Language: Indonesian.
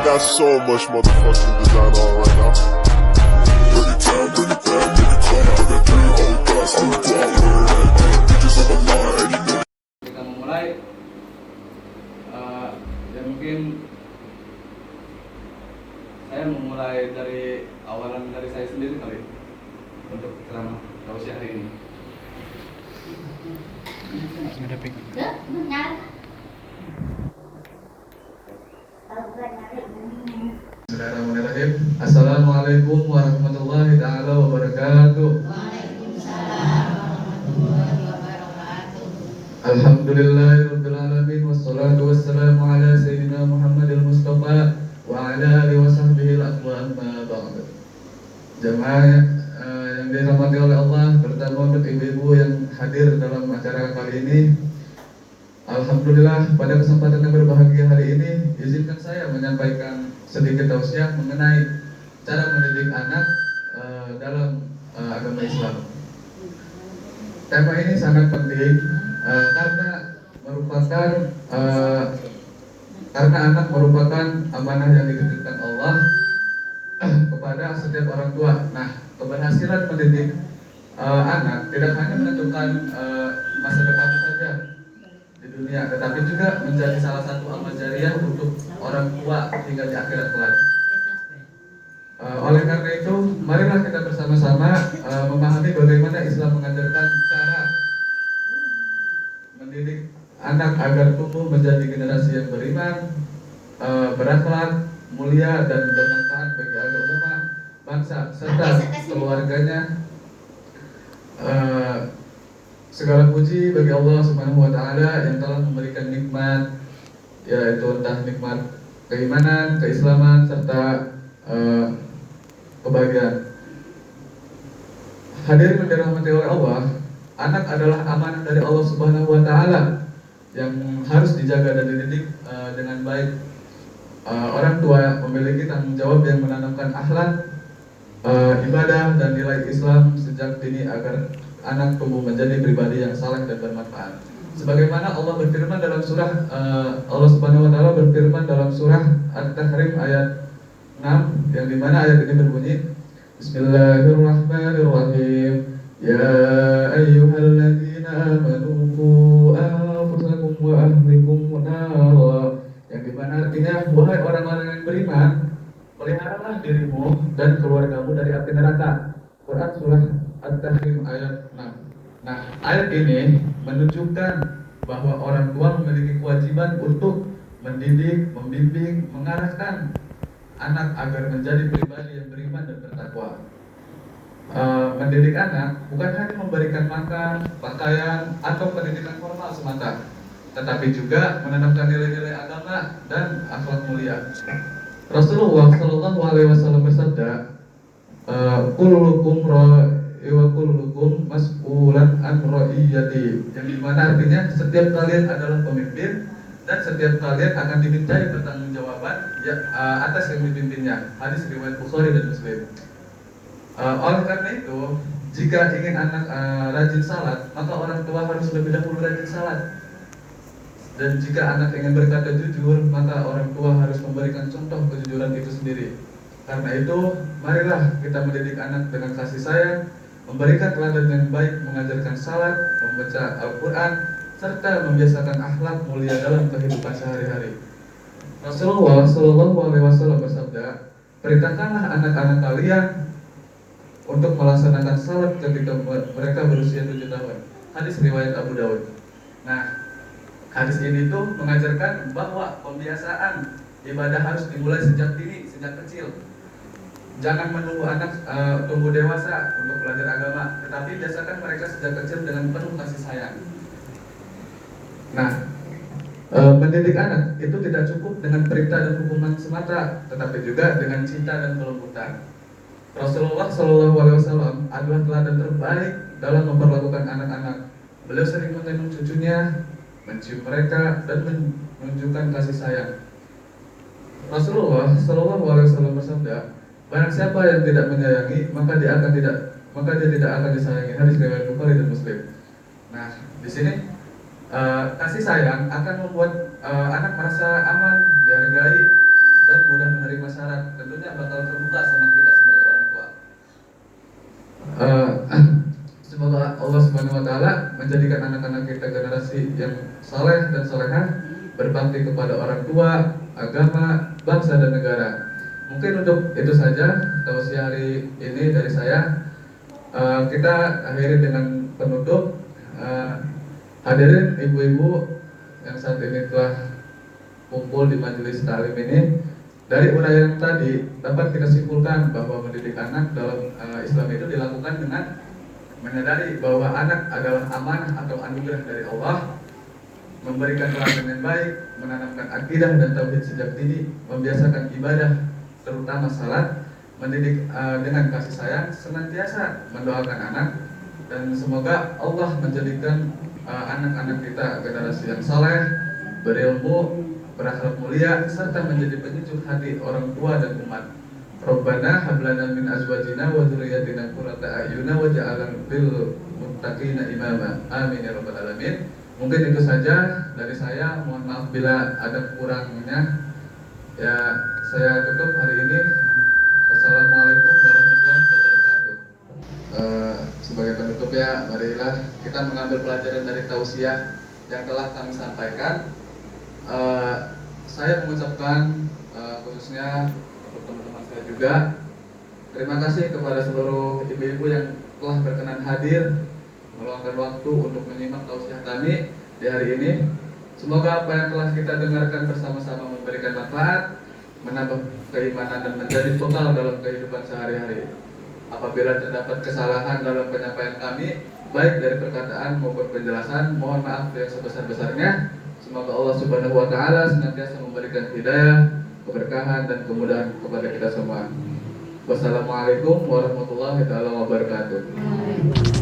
got so much motherfucking design on right now. Bring it down, bring it down, nigga, come out. I got 3 old guys, I'm the guap. Bitches on my line, and you know. Kita memulai, ya mungkin saya memulai dari awalan dari saya sendiri kali untuk ceramah tausiah hari ini. Bismillahirrahmanirrahim. Assalamualaikum warahmatullahi ta'ala wabarakatuh. Waalaikumsalam warahmatullahi wabarakatuh. Alhamdulillahirabbil alamin wassalatu wassalamu ala sayyidina Muhammadil Mustafa wa ala alihi wa sahbihi al-aqwa amma ba'd. Jamaah yang dirahmati oleh Allah, terutama untuk ibu-ibu yang hadir dalam acara kali ini. Alhamdulillah, pada kesempatan yang berbahagia hari ini, izinkan saya menyampaikan sedikit tausiah mengenai cara mendidik anak dalam agama Islam. Tema ini sangat penting karena anak merupakan amanah yang dititipkan Allah kepada setiap orang tua. Nah, keberhasilan mendidik anak tidak hanya menentukan masa depan saja di dunia, tetapi juga menjadi salah satu amal jariah untuk orang tua hingga di akhirat kelak. Oleh karena itu, marilah kita bersama-sama memahami bagaimana Islam mengajarkan cara mendidik anak agar tumbuh menjadi generasi yang beriman, berakhlak, mulia dan bermanfaat bagi agama, bangsa serta keluarganya. Segala puji bagi Allah Subhanahu wa taala yang telah memberikan nikmat, yaitu entah nikmat keimanan, keislaman serta kebahagiaan. Hadirin yang dirahmati oleh Allah, anak adalah amanah dari Allah Subhanahu wa taala yang harus dijaga dan dididik dengan baik. Orang tua memiliki tanggung jawab yang menanamkan akhlak, ibadah dan nilai Islam sejak dini agar anak tumbuh menjadi pribadi yang saleh dan bermanfaat. Sebagaimana Allah berfirman dalam surah Allah Subhanahu wa taala berfirman dalam surah At-Tahrim ayat 6 yang dimana ayat ini berbunyi Bismillahirrahmanirrahim. Ya ayyuhalladzina amanu qu anfusakum wa ahlikum nara. Yang dimana artinya, wahai orang-orang yang beriman, peliharalah dirimu dan keluargamu dari api neraka. Quran surah At-Tahrim ayat 6. Nah, ayat ini menunjukkan bahwa orang tua memiliki kewajiban untuk mendidik, membimbing, mengarahkan anak agar menjadi pribadi yang beriman dan bertakwa. Mendidik anak bukan hanya memberikan makan, pakaian, atau pendidikan formal semata, tetapi juga menanamkan nilai-nilai agama dan akhlak mulia. Rasulullah Shallallahu Alaihi Wasallam bersabda, "Kullukum ra'i wa kullukum mas'ulan an ra'iyati." Yang dimana artinya setiap kalian adalah pemimpin dan setiap kalian akan dimintai pertanggungjawaban atas yang dipimpinnya. Hadis riwayat Bukhari dan Muslim. Oleh karena itu, jika ingin anak rajin salat, maka orang tua harus lebih dahulu rajin salat. Dan jika anak ingin berkata jujur, maka orang tua harus memberikan contoh kejujuran itu sendiri. Karena itu, marilah kita mendidik anak dengan kasih sayang, memberikan teladan yang baik, mengajarkan salat, membaca Al-Quran, serta membiasakan akhlak mulia dalam kehidupan sehari-hari. Rasulullah Shallallahu Alaihi Wasallam bersabda, perintahkanlah anak-anak kalian untuk melaksanakan salat ketika mereka berusia 7 tahun. Hadis riwayat Abu Dawud. Nah, hadis ini tuh mengajarkan bahwa pembiasaan ibadah harus dimulai sejak dini, sejak kecil. Jangan menunggu anak tumbuh dewasa untuk belajar agama, tetapi biasakan mereka sejak kecil dengan penuh kasih sayang. Nah, mendidik anak itu tidak cukup dengan perintah dan hukuman semata, tetapi juga dengan cinta dan kelembutan. Rasulullah Shallallahu Alaihi Wasallam adalah teladan terbaik dalam memperlakukan anak-anak. Beliau sering menggendong cucunya, mencium mereka, dan menunjukkan kasih sayang. Rasulullah Shallallahu Alaihi Wasallam bersabda, barang siapa yang tidak menyayangi, maka dia tidak akan disayangi. Hadis riwayat Bukhari dan Muslim. Nah, di sini kasih sayang akan membuat anak merasa aman, dihargai, dan mudah dan solehah, berbakti kepada orang tua, agama, bangsa dan negara. Mungkin untuk itu saja tausiah hari ini dari saya. Kita akhiri dengan penutup. Hadirin ibu-ibu yang saat ini telah kumpul di majelis taklim ini, dari uraian tadi dapat kita simpulkan bahwa mendidik anak dalam Islam itu dilakukan dengan menyadari bahwa anak adalah amanah atau anugerah dari Allah, memberikan teladan yang baik, menanamkan akidah dan tauhid sejak dini, membiasakan ibadah terutama salat, mendidik dengan kasih sayang, senantiasa mendoakan anak, dan semoga Allah menjadikan anak-anak kita generasi yang saleh, berilmu, berakhlak mulia, serta menjadi penyejuk hati orang tua dan umat. Rabbana hab lana min azwajina wa dzurriyyatina qurrata a'yuna waj'alna lil muttaqina imama. Amin ya rabbal alamin. Mungkin itu saja dari saya. Mohon maaf bila ada kurangnya. Ya, saya tutup hari ini. Wassalamualaikum warahmatullahi wabarakatuh. Sebagai penutup ya, marilah kita mengambil pelajaran dari tausiah yang telah kami sampaikan. Saya mengucapkan khususnya untuk teman-teman saya juga, terima kasih kepada seluruh ibu-ibu yang telah berkenan hadir meluangkan waktu untuk menyimak tausiah kami di hari ini. Semoga apa yang telah kita dengarkan bersama-sama memberikan manfaat, menambah keimanan dan menjadi bekal dalam kehidupan sehari-hari. Apabila terdapat kesalahan dalam penyampaian kami, baik dari perkataan maupun penjelasan, mohon maaf yang sebesar-besarnya. Semoga Allah Subhanahu wa Ta'ala senantiasa memberikan hidayah, keberkahan dan kemudahan kepada kita semua. Wassalamualaikum warahmatullahi wabarakatuh.